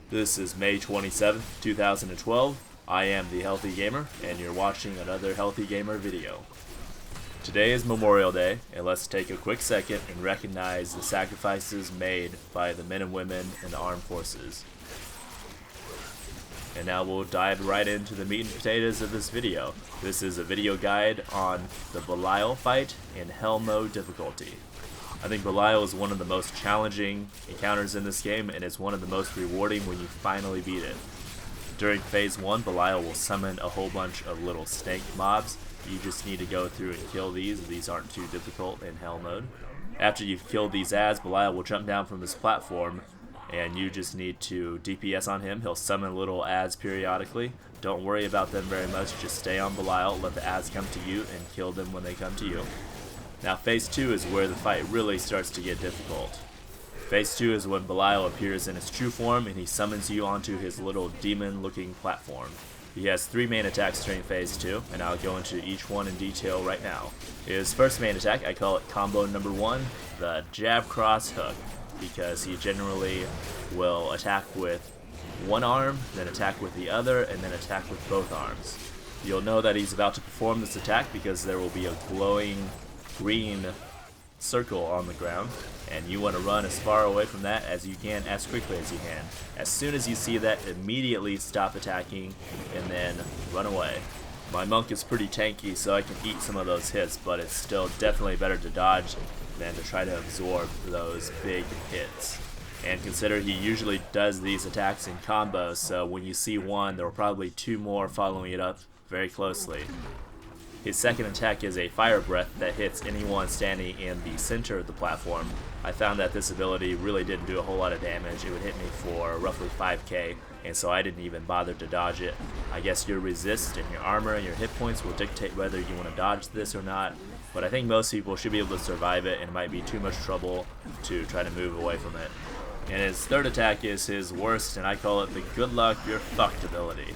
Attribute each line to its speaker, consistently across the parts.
Speaker 1: This is May 27th, 2012. I am the Healthy Gamer, and you're watching another Healthy Gamer video. Today is Memorial Day, and let's take a quick second and recognize the sacrifices made by the men and women in the armed forces. And now we'll dive right into the meat and potatoes of this video. This is a video guide on the Belial fight in Hell Mode difficulty. I think Belial is one of the most challenging encounters in this game, and it's one of the most rewarding when you finally beat it. During phase 1, Belial will summon a whole bunch of little snake mobs. You just need to go through and kill these. These aren't too difficult in Hell Mode. After you've killed these ads, Belial will jump down from this platform, and you just need to DPS on him. He'll summon little ads periodically. Don't worry about them very much, just stay on Belial, let the ads come to you, and kill them when they come to you. Now phase 2 is where the fight really starts to get difficult. Phase 2 is when Belial appears in his true form and he summons you onto his little demon looking platform. He has 3 main attacks during phase 2, and I'll go into each one in detail right now. His first main attack, I call it combo number 1, the jab cross hook, because he generally will attack with one arm, then attack with the other, and then attack with both arms. You'll know that he's about to perform this attack because there will be a glowing green circle on the ground, and you want to run as far away from that as you can, as quickly as you can. As soon as you see that, immediately stop attacking and then run away. My monk is pretty tanky, so I can eat some of those hits, but it's still definitely better to dodge than to try to absorb those big hits. And consider he usually does these attacks in combos, so when you see one, there will probably 2 more following it up very closely. His second attack is a fire breath that hits anyone standing in the center of the platform. I found that this ability really didn't do a whole lot of damage. It would hit me for roughly 5k, and so I didn't even bother to dodge it. I guess your resist and your armor and your hit points will dictate whether you want to dodge this or not, but I think most people should be able to survive it, and it might be too much trouble to try to move away from it. And his third attack is his worst, and I call it the good luck you're fucked ability.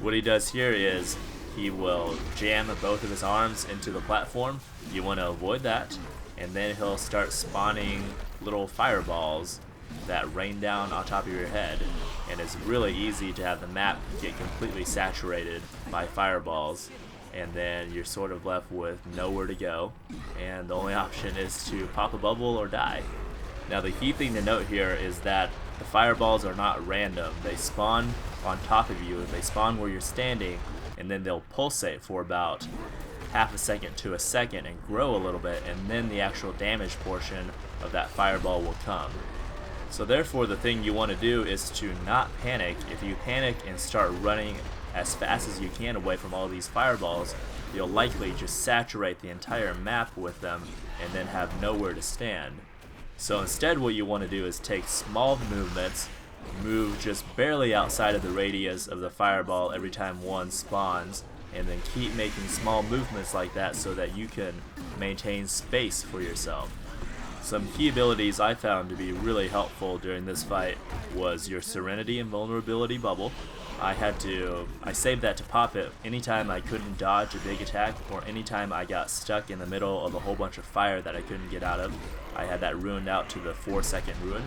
Speaker 1: What he does here is he will jam both of his arms into the platform. You want to avoid that, and then he'll start spawning little fireballs that rain down on top of your head, and it's really easy to have the map get completely saturated by fireballs, and then you're sort of left with nowhere to go, and the only option is to pop a bubble or die. Now the key thing to note here is that the fireballs are not random. They spawn on top of you, they spawn where you're standing, and then they'll pulsate for about half a second to a second and grow a little bit, and then the actual damage portion of that fireball will come. So therefore the thing you want to do is to not panic. If you panic and start running as fast as you can away from all these fireballs, you'll likely just saturate the entire map with them and then have nowhere to stand. So instead what you want to do is take small movements, move just barely outside of the radius of the fireball every time one spawns, and then keep making small movements like that so that you can maintain space for yourself. Some key abilities I found to be really helpful during this fight was your Serenity and Vulnerability bubble. I saved that to pop it anytime I couldn't dodge a big attack, or anytime I got stuck in the middle of a whole bunch of fire that I couldn't get out of. I had that ruined out to the 4-second ruin.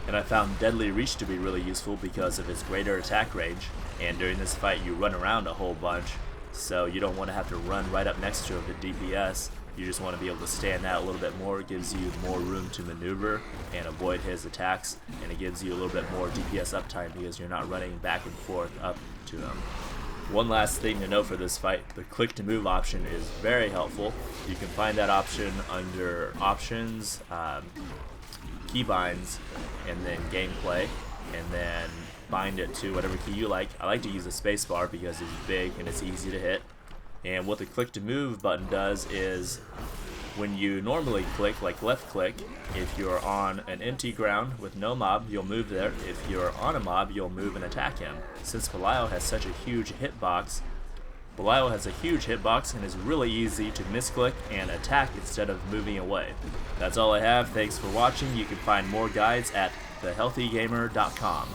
Speaker 1: And I found Deadly Reach to be really useful because of its greater attack range, and during this fight you run around a whole bunch, so you don't want to have to run right up next to him to DPS. You just want to be able to stand out a little bit more. It gives you more room to maneuver and avoid his attacks, and it gives you a little bit more DPS uptime because you're not running back and forth up to him. One last thing to note for this fight, the click to move option is very helpful. You can find that option under options, keybinds, and then gameplay, and then bind it to whatever key you like. I like to use the spacebar because it's big and it's easy to hit. And what the click to move button does is, when you normally click, like left click, if you're on an empty ground with no mob, you'll move there. If you're on a mob, you'll move and attack him. Since Belial has such a huge hitbox, and it's really easy to misclick and attack instead of moving away. That's all I have. Thanks for watching. You can find more guides at thehealthygamer.com.